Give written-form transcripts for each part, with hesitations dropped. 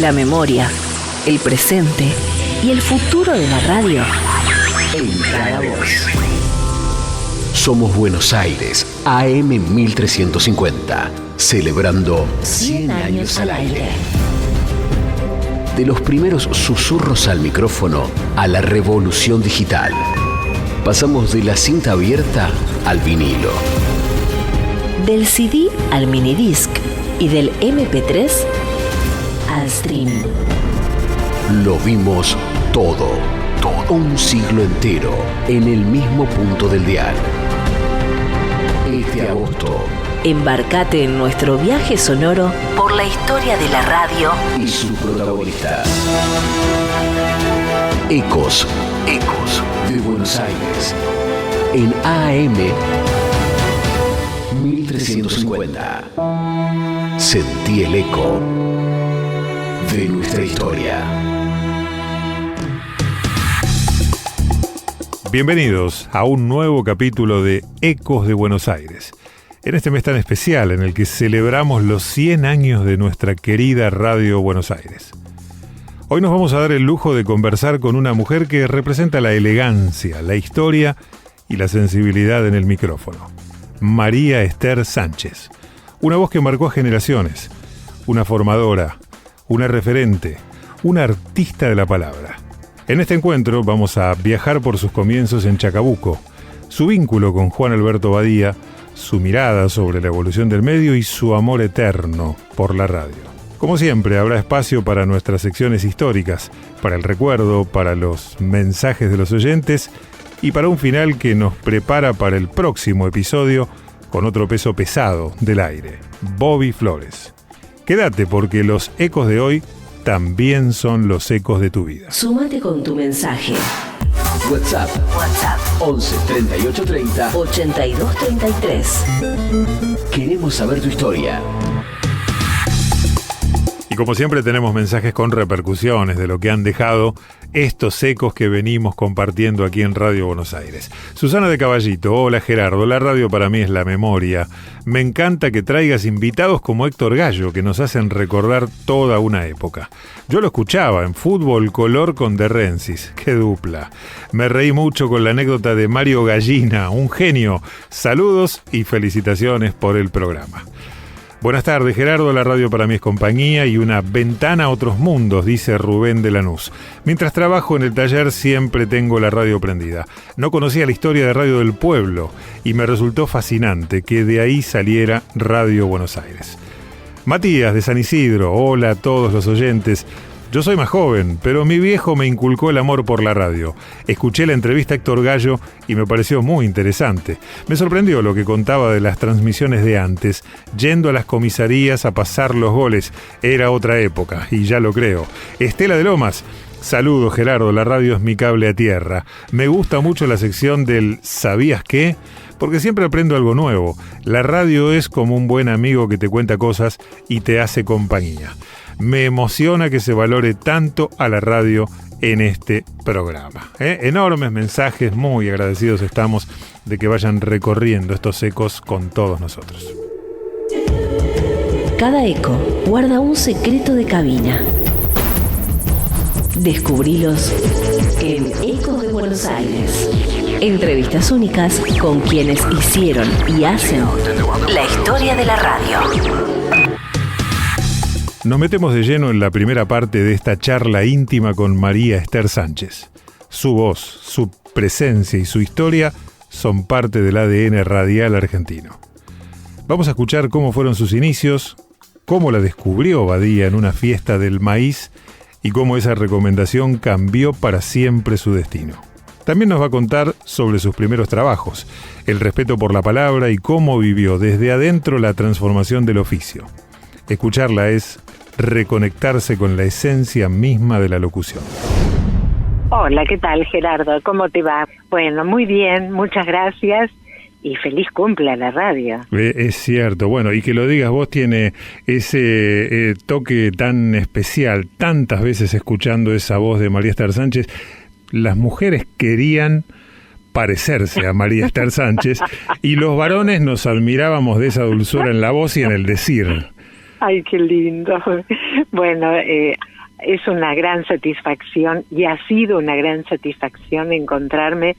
la memoria, el presente y el futuro de la radio en cada voz. Somos Buenos Aires, AM 1350, celebrando 100 años al aire. De los primeros susurros al micrófono a la revolución digital. Pasamos de la cinta abierta al vinilo. Del CD al minidisc y del MP3 al streaming. Lo vimos todo, un siglo entero, en el mismo punto del dial. Este agosto, embarcate en nuestro viaje sonoro por la historia de la radio y sus protagonistas. Ecos de Buenos Aires, en AM 1350. Sentí el eco de nuestra historia. Bienvenidos a un nuevo capítulo de Ecos de Buenos Aires. En este mes tan especial en el que celebramos los 100 años de nuestra querida Radio Buenos Aires. Hoy nos vamos a dar el lujo de conversar con una mujer que representa la elegancia, la historia y la sensibilidad en el micrófono. María Esther Sánchez. Una voz que marcó a generaciones. Una formadora, una referente, una artista de la palabra. En este encuentro vamos a viajar por sus comienzos en Chacabuco, su vínculo con Juan Alberto Badía, su mirada sobre la evolución del medio y su amor eterno por la radio. Como siempre, habrá espacio para nuestras secciones históricas, para el recuerdo, para los mensajes de los oyentes y para un final que nos prepara para el próximo episodio con otro peso pesado del aire, Bobby Flores. Quédate porque los ecos de hoy también son los ecos de tu vida. Súmate con tu mensaje. WhatsApp 11 38 30 82 33. Queremos saber tu historia. Y como siempre tenemos mensajes con repercusiones de lo que han dejado estos ecos que venimos compartiendo aquí en Radio Buenos Aires. Susana de Caballito, hola Gerardo, la radio para mí es la memoria. Me encanta que traigas invitados como Héctor Gallo, que nos hacen recordar toda una época. Yo lo escuchaba en Fútbol Color con De Rensis, qué dupla. Me reí mucho con la anécdota de Mario Gallina, un genio. Saludos y felicitaciones por el programa. Buenas tardes, Gerardo. La radio para mí es compañía y una ventana a otros mundos, dice Rubén de Lanús. Mientras trabajo en el taller siempre tengo la radio prendida. No conocía la historia de Radio del Pueblo y me resultó fascinante que de ahí saliera Radio Buenos Aires. Matías de San Isidro, hola a todos los oyentes. Yo soy más joven, pero mi viejo me inculcó el amor por la radio. Escuché la entrevista a Héctor Gallo y me pareció muy interesante. Me sorprendió lo que contaba de las transmisiones de antes, yendo a las comisarías a pasar los goles. Era otra época, y ya lo creo. Estela de Lomas, saludos Gerardo, la radio es mi cable a tierra. Me gusta mucho la sección del ¿sabías qué? Porque siempre aprendo algo nuevo. La radio es como un buen amigo que te cuenta cosas y te hace compañía. Me emociona que se valore tanto a la radio en este programa. Enormes mensajes, muy agradecidos estamos de que vayan recorriendo estos ecos con todos nosotros. Cada eco guarda un secreto de cabina. Descubrilos en Ecos de Buenos Aires. Entrevistas únicas con quienes hicieron y hacen la historia de la radio. Nos metemos de lleno en la primera parte de esta charla íntima con María Esther Sánchez. Su voz, su presencia y su historia son parte del ADN radial argentino. Vamos a escuchar cómo fueron sus inicios, cómo la descubrió Badía en una fiesta del maíz y cómo esa recomendación cambió para siempre su destino. También nos va a contar sobre sus primeros trabajos, el respeto por la palabra y cómo vivió desde adentro la transformación del oficio. Escucharla es reconectarse con la esencia misma de la locución. Hola, ¿qué tal, Gerardo? ¿Cómo te va? Bueno, muy bien, muchas gracias y feliz cumple a la radio. Es cierto, bueno, y que lo digas vos tiene ese toque tan especial, tantas veces escuchando esa voz de María Esther Sánchez. Las mujeres querían parecerse a María Esther Sánchez y los varones nos admirábamos de esa dulzura en la voz y en el decir. Ay, qué lindo. Bueno, es una gran satisfacción y ha sido una gran satisfacción encontrarme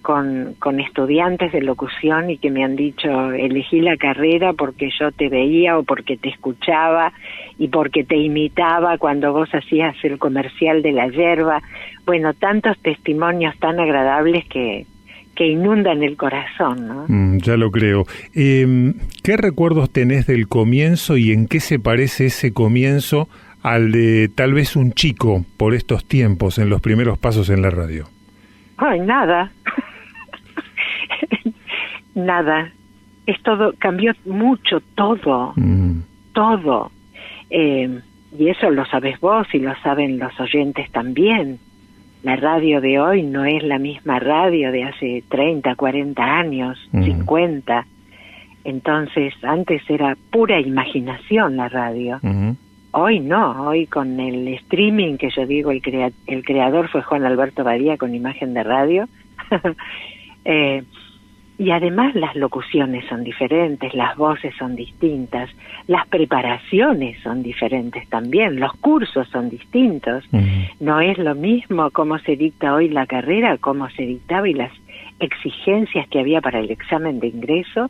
con estudiantes de locución y que me han dicho, elegí la carrera porque yo te veía o porque te escuchaba y porque te imitaba cuando vos hacías el comercial de la yerba. Bueno, tantos testimonios tan agradables que inundan el corazón, ¿no? Ya lo creo. ¿Qué recuerdos tenés del comienzo y en qué se parece ese comienzo al de tal vez un chico por estos tiempos, en los primeros pasos en la radio? Ay, nada. Nada. Es todo, cambió mucho todo, todo. Y eso lo sabes vos y lo saben los oyentes también. La radio de hoy no es la misma radio de hace 30, 40 años, 50. Entonces, antes era pura imaginación la radio. Hoy no, hoy con el streaming, que yo digo, el creador fue Juan Alberto Badía con Imagen de Radio. Y además las locuciones son diferentes, las voces son distintas, las preparaciones son diferentes también, los cursos son distintos. No es lo mismo cómo se dicta hoy la carrera, cómo se dictaba y las exigencias que había para el examen de ingreso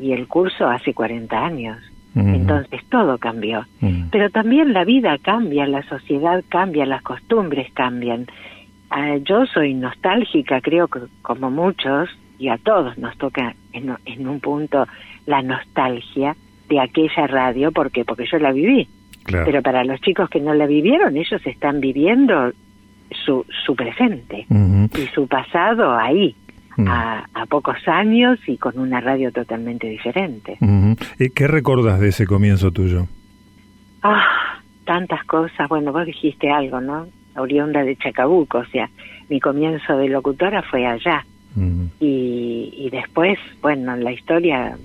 y el curso hace 40 años. Entonces todo cambió. Pero también la vida cambia, la sociedad cambia, las costumbres cambian. Yo soy nostálgica, creo que como muchos, y a todos nos toca en un punto la nostalgia de aquella radio, porque yo la viví. Claro. Pero para los chicos que no la vivieron, ellos están viviendo su presente y su pasado ahí, a pocos años y con una radio totalmente diferente. ¿Qué recordás de ese comienzo tuyo? Tantas cosas. Bueno, vos dijiste algo, ¿no? Oriunda de Chacabuco, o sea, mi comienzo de locutora fue allá. Y después, bueno, la historia,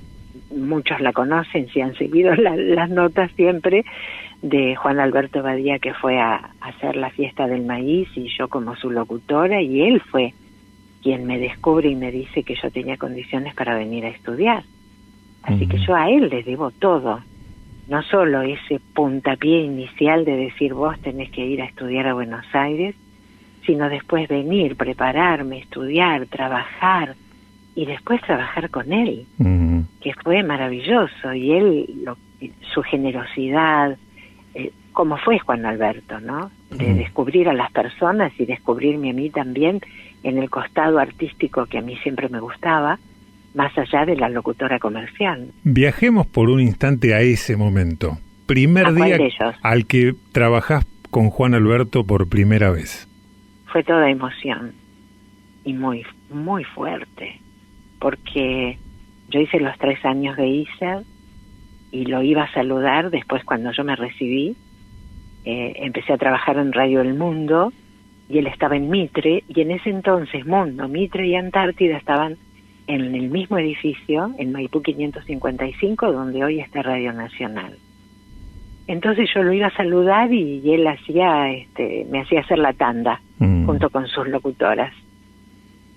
muchos la conocen, si han seguido las notas siempre, de Juan Alberto Badía, que fue a hacer la fiesta del maíz y yo como su locutora, y él fue quien me descubre y me dice que yo tenía condiciones para venir a estudiar. Así que yo a él le debo todo, no solo ese puntapié inicial de decir vos tenés que ir a estudiar a Buenos Aires, sino después venir, prepararme, estudiar, trabajar y después trabajar con él, que fue maravilloso. Y él, su generosidad, como fue Juan Alberto, ¿no? De descubrir a las personas y descubrirme a mí también en el costado artístico que a mí siempre me gustaba, más allá de la locutora comercial. Viajemos por un instante a ese momento. Primer día al que trabajás con Juan Alberto por primera vez. Fue toda emoción y muy, muy fuerte, porque yo hice los 3 años de ISER y lo iba a saludar después cuando yo me recibí. Empecé a trabajar en Radio El Mundo y él estaba en Mitre, y en ese entonces Mundo, Mitre y Antártida estaban en el mismo edificio, en Maipú 555, donde hoy está Radio Nacional. Entonces yo lo iba a saludar y él me hacía hacer la tanda junto con sus locutoras.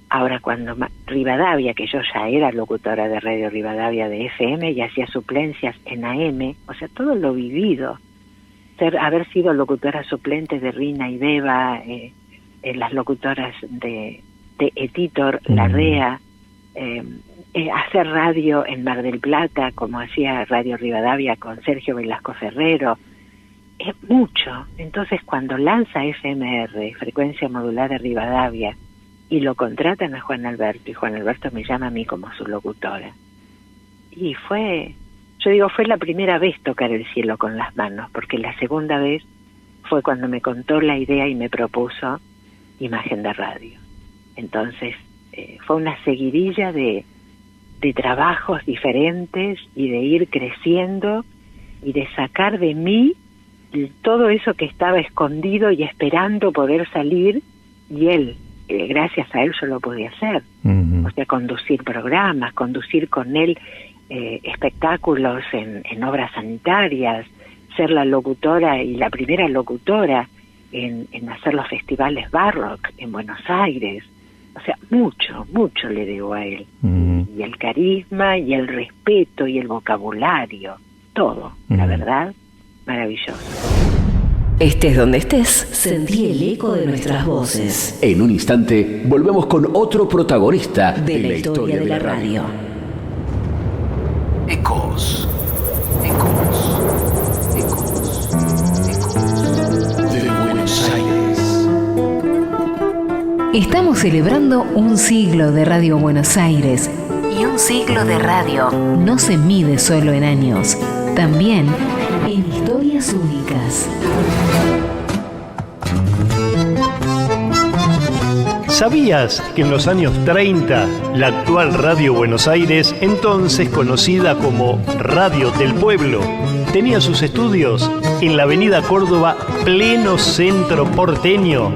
Ahora cuando Rivadavia, que yo ya era locutora de Radio Rivadavia de FM y hacía suplencias en AM, o sea, todo lo vivido, haber sido locutora suplente de Rina y Beba, las locutoras de Etitor, Larrea, hacer radio en Mar del Plata, como hacía Radio Rivadavia con Sergio Velasco Ferrero, es mucho. Entonces cuando lanza FMR, Frecuencia Modulada Rivadavia, y lo contratan a Juan Alberto, y Juan Alberto me llama a mí como su locutora, y fue la primera vez tocar el cielo con las manos, porque la segunda vez fue cuando me contó la idea y me propuso Imagen de Radio. Entonces fue una seguidilla de trabajos diferentes y de ir creciendo y de sacar de mí todo eso que estaba escondido y esperando poder salir, y él, gracias a él yo lo podía hacer. O sea, conducir programas, conducir con él espectáculos en obras sanitarias, ser la locutora y la primera locutora en hacer los festivales Barrock en Buenos Aires. O sea, mucho le debo a él. Y el carisma, y el respeto, y el vocabulario, todo, la verdad. maravilloso. Estés donde estés, sentí el eco de nuestras voces. En un instante volvemos con otro protagonista De la historia de la radio. Ecos. Ecos. Ecos. Ecos. De Buenos Aires. Estamos celebrando un siglo de Radio Buenos Aires. Y un siglo de radio no se mide solo en años, también en historias únicas. ¿Sabías que en los años 30 la actual Radio Buenos Aires, entonces conocida como Radio del Pueblo, tenía sus estudios en la avenida Córdoba, pleno centro porteño?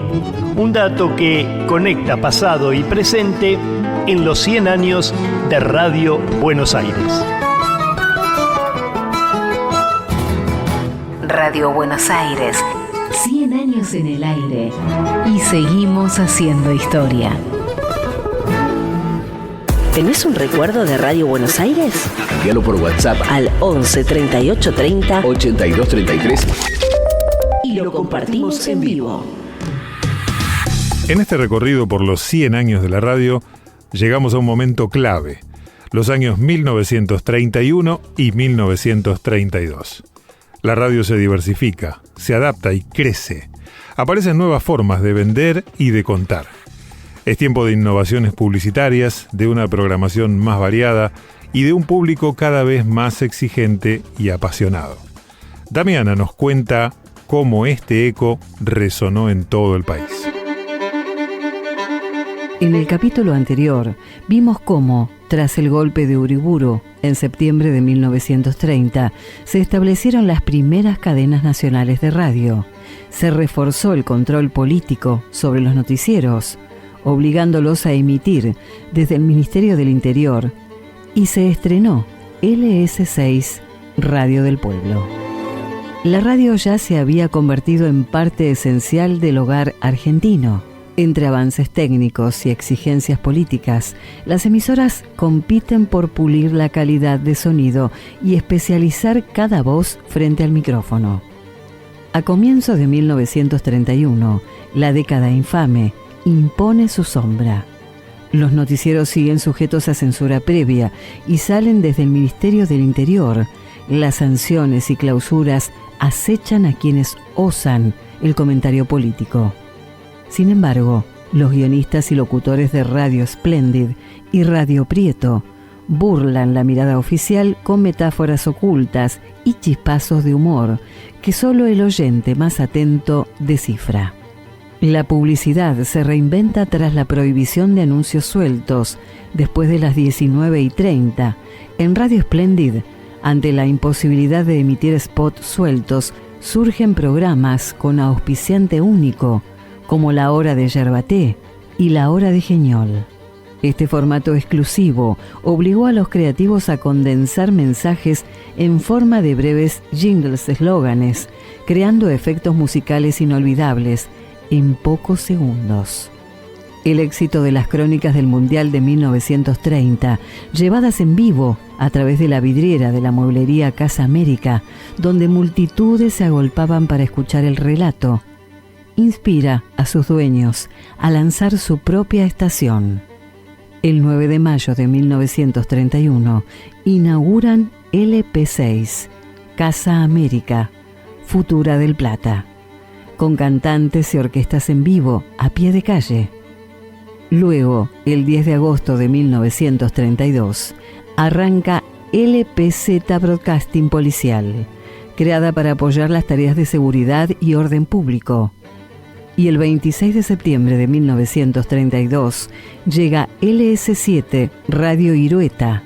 Un dato que conecta pasado y presente en los 100 años de Radio Buenos Aires. Radio Buenos Aires, 100 años en el aire y seguimos haciendo historia. ¿Tenés un recuerdo de Radio Buenos Aires? Envíalo por WhatsApp Al 11 38 30 82 33 y lo compartimos en vivo. En este recorrido por los 100 años de la radio, llegamos a un momento clave, los años 1931 y 1932. La radio se diversifica, se adapta y crece. Aparecen nuevas formas de vender y de contar. Es tiempo de innovaciones publicitarias, de una programación más variada y de un público cada vez más exigente y apasionado. Damiana nos cuenta cómo este eco resonó en todo el país. En el capítulo anterior vimos cómo, tras el golpe de Uriburu, en septiembre de 1930, se establecieron las primeras cadenas nacionales de radio. Se reforzó el control político sobre los noticieros, obligándolos a emitir desde el Ministerio del Interior, y se estrenó LS6, Radio del Pueblo. La radio ya se había convertido en parte esencial del hogar argentino. Entre avances técnicos y exigencias políticas, las emisoras compiten por pulir la calidad de sonido y especializar cada voz frente al micrófono. A comienzos de 1931, la década infame impone su sombra. Los noticieros siguen sujetos a censura previa y salen desde el Ministerio del Interior. Las sanciones y clausuras acechan a quienes osan el comentario político. Sin embargo, los guionistas y locutores de Radio Splendid y Radio Prieto burlan la mirada oficial con metáforas ocultas y chispazos de humor que solo el oyente más atento descifra. La publicidad se reinventa tras la prohibición de anuncios sueltos después de las 19:30. En Radio Splendid, ante la imposibilidad de emitir spots sueltos, surgen programas con auspiciante único, como La Hora de Yerbaté y La Hora de Geñol. Este formato exclusivo obligó a los creativos a condensar mensajes en forma de breves jingles eslóganes, creando efectos musicales inolvidables en pocos segundos. El éxito de las crónicas del Mundial de 1930, llevadas en vivo a través de la vidriera de la mueblería Casa América, donde multitudes se agolpaban para escuchar el relato, inspira a sus dueños a lanzar su propia estación. El 9 de mayo de 1931 inauguran LP6, Casa América, Futura del Plata, con cantantes y orquestas en vivo a pie de calle. Luego, el 10 de agosto de 1932, arranca LPZ Broadcasting Policial, creada para apoyar las tareas de seguridad y orden público. Y el 26 de septiembre de 1932 llega LS7 Radio Irueta,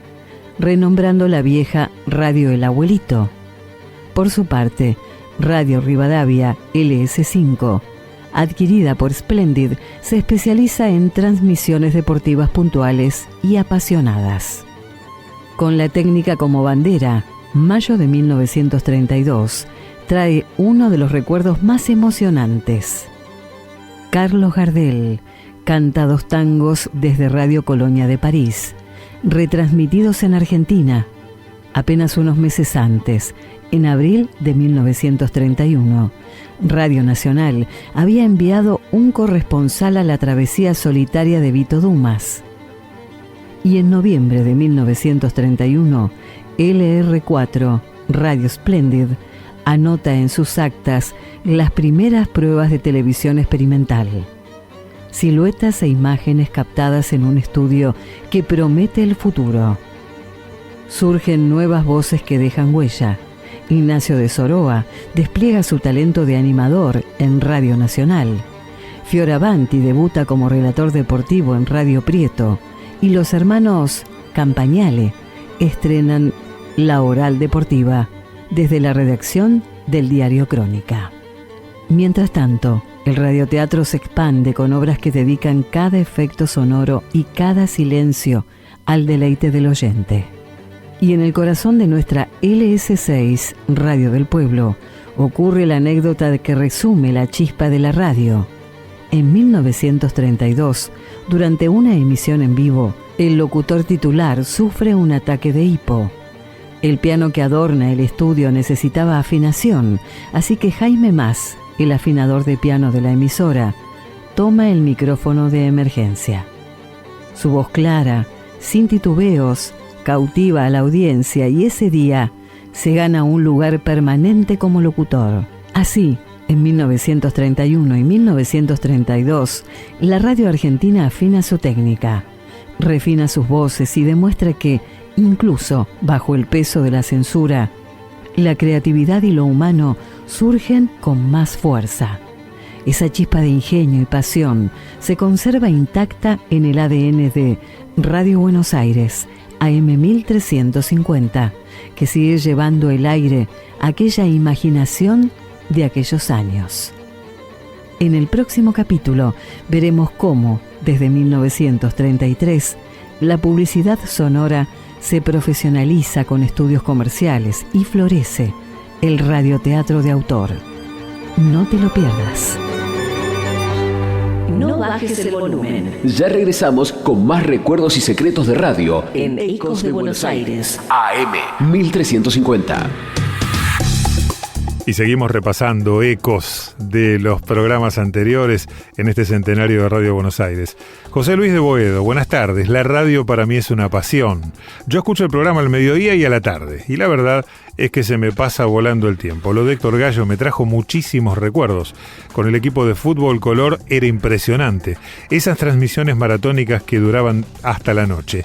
renombrando la vieja Radio El Abuelito. Por su parte, Radio Rivadavia LS5, adquirida por Splendid, se especializa en transmisiones deportivas puntuales y apasionadas. Con la técnica como bandera, mayo de 1932 trae uno de los recuerdos más emocionantes. Carlos Gardel canta 2 tangos desde Radio Colonia de París, retransmitidos en Argentina, Apenas unos meses antes, en abril de 1931, Radio Nacional había enviado un corresponsal a la travesía solitaria de Vito Dumas. Y en noviembre de 1931, LR4, Radio Splendid, anota en sus actas las primeras pruebas de televisión experimental. Siluetas e imágenes captadas en un estudio que promete el futuro. Surgen nuevas voces que dejan huella. Ignacio de Soroa despliega su talento de animador en Radio Nacional. Fioravanti debuta como relator deportivo en Radio Prieto. Y los hermanos Campagnale estrenan La Oral Deportiva desde la redacción del diario Crónica. Mientras tanto, el radioteatro se expande con obras que dedican cada efecto sonoro y cada silencio al deleite del oyente. Y en el corazón de nuestra LS6, Radio del Pueblo, ocurre la anécdota que resume la chispa de la radio. En 1932, durante una emisión en vivo, el locutor titular sufre un ataque de hipo. El piano que adorna el estudio necesitaba afinación, así que Jaime Mas, el afinador de piano de la emisora, toma el micrófono de emergencia. Su voz clara, sin titubeos, cautiva a la audiencia y ese día se gana un lugar permanente como locutor. Así, en 1931 y 1932, la radio argentina afina su técnica, refina sus voces y demuestra que, incluso bajo el peso de la censura, la creatividad y lo humano surgen con más fuerza. Esa chispa de ingenio y pasión se conserva intacta en el ADN de Radio Buenos Aires, AM 1350, que sigue llevando el aire a aquella imaginación de aquellos años. En el próximo capítulo veremos cómo, desde 1933, la publicidad sonora se profesionaliza con estudios comerciales y florece el radioteatro de autor. No te lo pierdas. No bajes el volumen. Ya regresamos con más recuerdos y secretos de radio En Ecos de Buenos Aires. AM 1350. Y seguimos repasando ecos de los programas anteriores en este centenario de Radio Buenos Aires. José Luis de Boedo, buenas tardes. La radio para mí es una pasión. Yo escucho el programa al mediodía y a la tarde. Y la verdad es que se me pasa volando el tiempo. Lo de Héctor Gallo me trajo muchísimos recuerdos. Con el equipo de fútbol color era impresionante. Esas transmisiones maratónicas que duraban hasta la noche.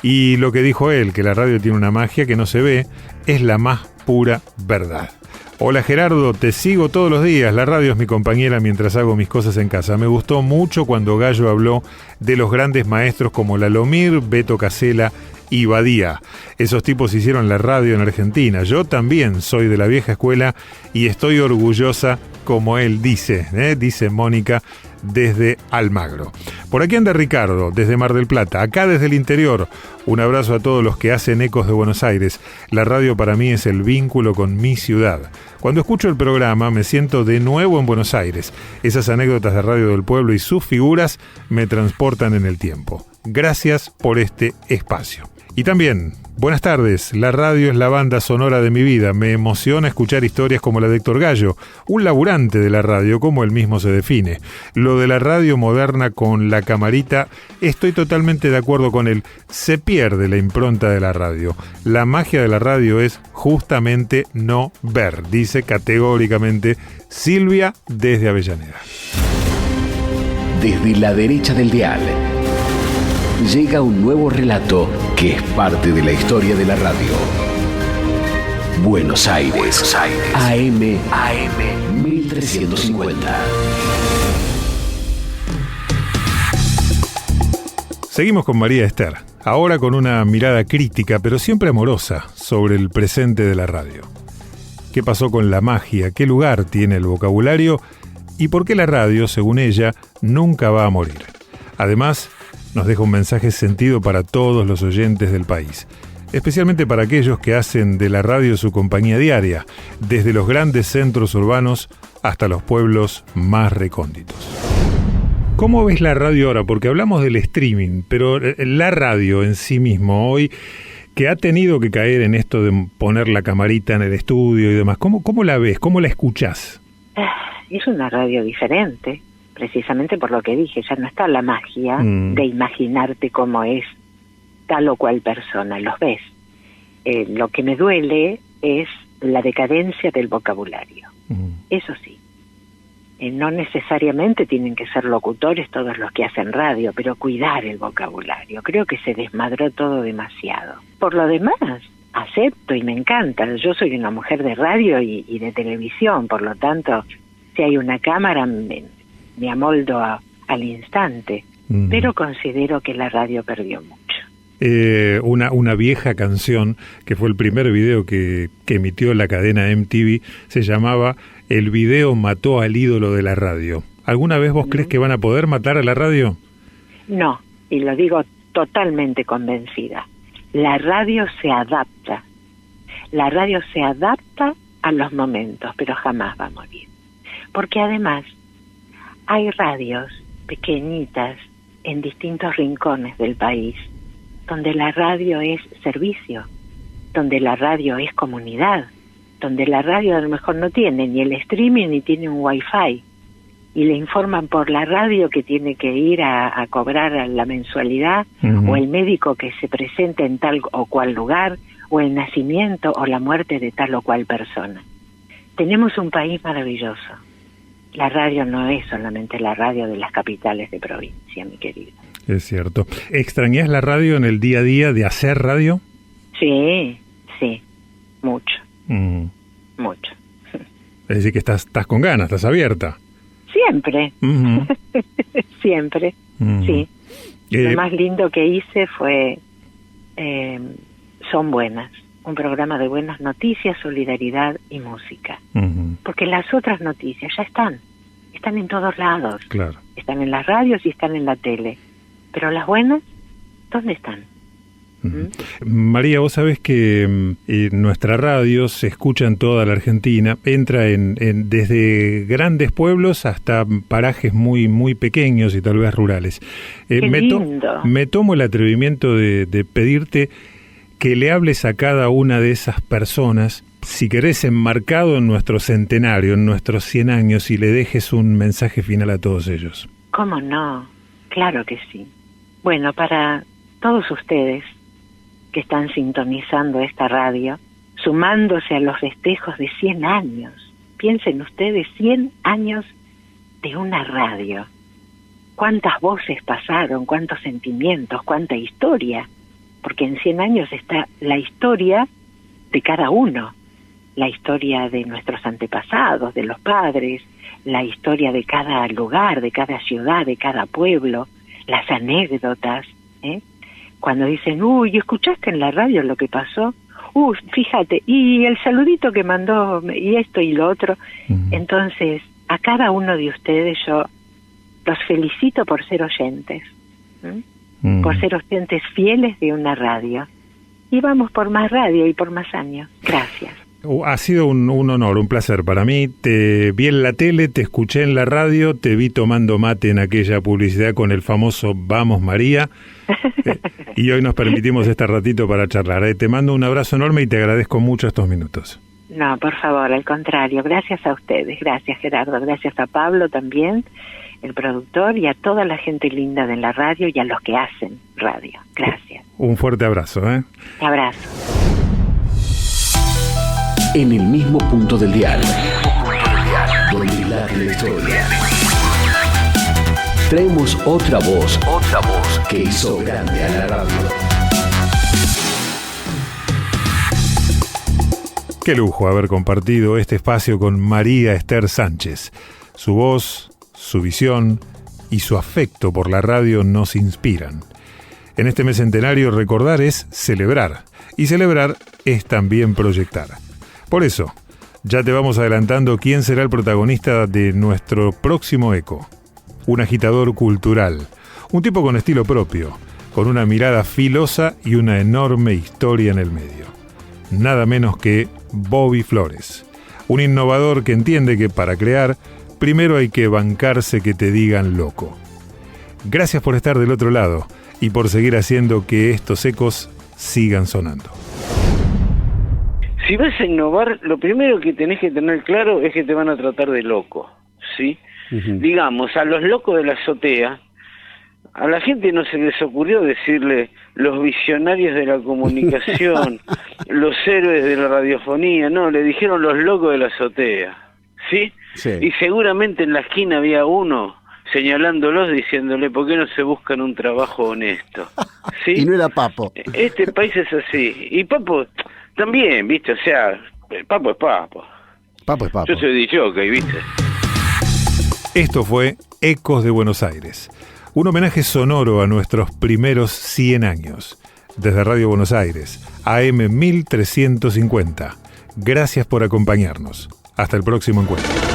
Y lo que dijo él, que la radio tiene una magia que no se ve, es la más pura verdad. Hola Gerardo, te sigo todos los días, la radio es mi compañera mientras hago mis cosas en casa. Me gustó mucho cuando Gallo habló de los grandes maestros como Lalomir, Beto Casella y Badía. Esos tipos hicieron la radio en Argentina. Yo también soy de la vieja escuela y estoy orgullosa, como él dice, dice Mónica desde Almagro. Por aquí anda Ricardo, desde Mar del Plata, acá desde el interior. Un abrazo a todos los que hacen Ecos de Buenos Aires. La radio para mí es el vínculo con mi ciudad. Cuando escucho el programa me siento de nuevo en Buenos Aires. Esas anécdotas de Radio del Pueblo y sus figuras me transportan en el tiempo. Gracias por este espacio. Y también, buenas tardes, la radio es la banda sonora de mi vida. Me emociona escuchar historias como la de Héctor Gallo, un laburante de la radio, como él mismo se define. Lo de la radio moderna con la camarita, estoy totalmente de acuerdo con él. Se pierde la impronta de la radio. La magia de la radio es justamente no ver, dice categóricamente Silvia desde Avellaneda. Desde la derecha del dial llega un nuevo relato que es parte de la historia de la radio. Buenos Aires, AM 1350. Seguimos con María Esther, ahora con una mirada crítica, pero siempre amorosa, sobre el presente de la radio. ¿Qué pasó con la magia? ¿Qué lugar tiene el vocabulario? ¿Y por qué la radio, según ella, nunca va a morir? Además, nos deja un mensaje sentido para todos los oyentes del país, especialmente para aquellos que hacen de la radio su compañía diaria, desde los grandes centros urbanos hasta los pueblos más recónditos. ¿Cómo ves la radio ahora? Porque hablamos del streaming, pero la radio en sí mismo hoy que ha tenido que caer en esto de poner la camarita en el estudio y demás. ¿Cómo la ves? ¿Cómo la escuchás? Es una radio diferente, precisamente por lo que dije. Ya no está la magia de imaginarte cómo es tal o cual persona, los ves. Lo que me duele es la decadencia del vocabulario. Eso sí. No necesariamente tienen que ser locutores todos los que hacen radio, pero cuidar el vocabulario. Creo que se desmadró todo demasiado. Por lo demás, acepto y me encanta. Yo soy una mujer de radio y de televisión, por lo tanto, si hay una cámara, me amoldo al instante. Pero considero que la radio perdió mucho. Una vieja canción, que fue el primer video que emitió la cadena MTV, se llamaba El video mató al ídolo de la radio. ¿Alguna vez vos crees que van a poder matar a la radio? No, y lo digo totalmente convencida. La radio se adapta. La radio se adapta a los momentos, pero jamás va a morir. Porque además hay radios pequeñitas en distintos rincones del país, donde la radio es servicio, donde la radio es comunidad, donde la radio a lo mejor no tiene ni el streaming ni tiene un wifi, y le informan por la radio que tiene que ir a cobrar la mensualidad, o el médico que se presenta en tal o cual lugar, o el nacimiento o la muerte de tal o cual persona. Tenemos un país maravilloso. La radio no es solamente la radio de las capitales de provincia, mi querido. Es cierto. ¿Extrañás la radio en el día a día de hacer radio? Sí, mucho. Mucho. Es decir, que estás con ganas, estás abierta. Siempre. Siempre, sí. Lo más lindo que hice fue Son Buenas, un programa de buenas noticias, solidaridad y música. Porque las otras noticias ya están en todos lados. Claro. Están en las radios y están en la tele. Pero las buenas, ¿dónde están? María, vos sabés que nuestra radio se escucha en toda la Argentina, entra desde grandes pueblos hasta parajes muy, muy pequeños y tal vez rurales. Me tomo el atrevimiento de pedirte que le hables a cada una de esas personas, si querés, enmarcado en nuestro centenario, en nuestros 100 años, y le dejes un mensaje final a todos ellos. ¿Cómo no? Claro que sí. Bueno, para todos ustedes que están sintonizando esta radio, sumándose a los festejos de 100 años. Piensen ustedes, 100 años de una radio. ¿Cuántas voces pasaron? ¿Cuántos sentimientos? ¿Cuánta historia? Porque en 100 años está la historia de cada uno. La historia de nuestros antepasados, de los padres, la historia de cada lugar, de cada ciudad, de cada pueblo, las anécdotas, Cuando dicen, ¿escuchaste en la radio lo que pasó? Fíjate, y el saludito que mandó, y esto y lo otro. Entonces, a cada uno de ustedes yo los felicito por ser oyentes, por ser oyentes fieles de una radio. Y vamos por más radio y por más años. Gracias. Ha sido un honor, un placer para mí. Te vi en la tele, te escuché en la radio, te vi tomando mate en aquella publicidad con el famoso Vamos María, y hoy nos permitimos este ratito para charlar. Te mando un abrazo enorme y te agradezco mucho estos minutos. No, por favor, al contrario, gracias a ustedes, gracias Gerardo, gracias a Pablo también, el productor, y a toda la gente linda de la radio y a los que hacen radio. Gracias. Un fuerte abrazo. Abrazo. En el mismo punto del dial, donde late la historia. Traemos otra voz que hizo grande a la radio. Qué lujo haber compartido este espacio con María Esther Sánchez. Su voz, su visión y su afecto por la radio nos inspiran. En este mes centenario, recordar es celebrar, y celebrar es también proyectar. Por eso, ya te vamos adelantando quién será el protagonista de nuestro próximo Eco. Un agitador cultural, un tipo con estilo propio, con una mirada filosa y una enorme historia en el medio. Nada menos que Bobby Flores, un innovador que entiende que para crear, primero hay que bancarse que te digan loco. Gracias por estar del otro lado y por seguir haciendo que estos ecos sigan sonando. Si vas a innovar, lo primero que tenés que tener claro es que te van a tratar de loco, ¿sí? Digamos, a los locos de la azotea, a la gente no se les ocurrió decirle los visionarios de la comunicación, los héroes de la radiofonía, no, le dijeron los locos de la azotea, ¿sí? Sí. Y seguramente en la esquina había uno señalándolos, diciéndole, ¿por qué no se buscan un trabajo honesto? ¿Sí? Y no era Papo. Este país es así. Y Papo también, ¿viste? O sea, Papo es Papo. Papo es Papo. Yo soy DJ, ¿viste? Esto fue Ecos de Buenos Aires, un homenaje sonoro a nuestros primeros 100 años. Desde Radio Buenos Aires, AM 1350. Gracias por acompañarnos. Hasta el próximo encuentro.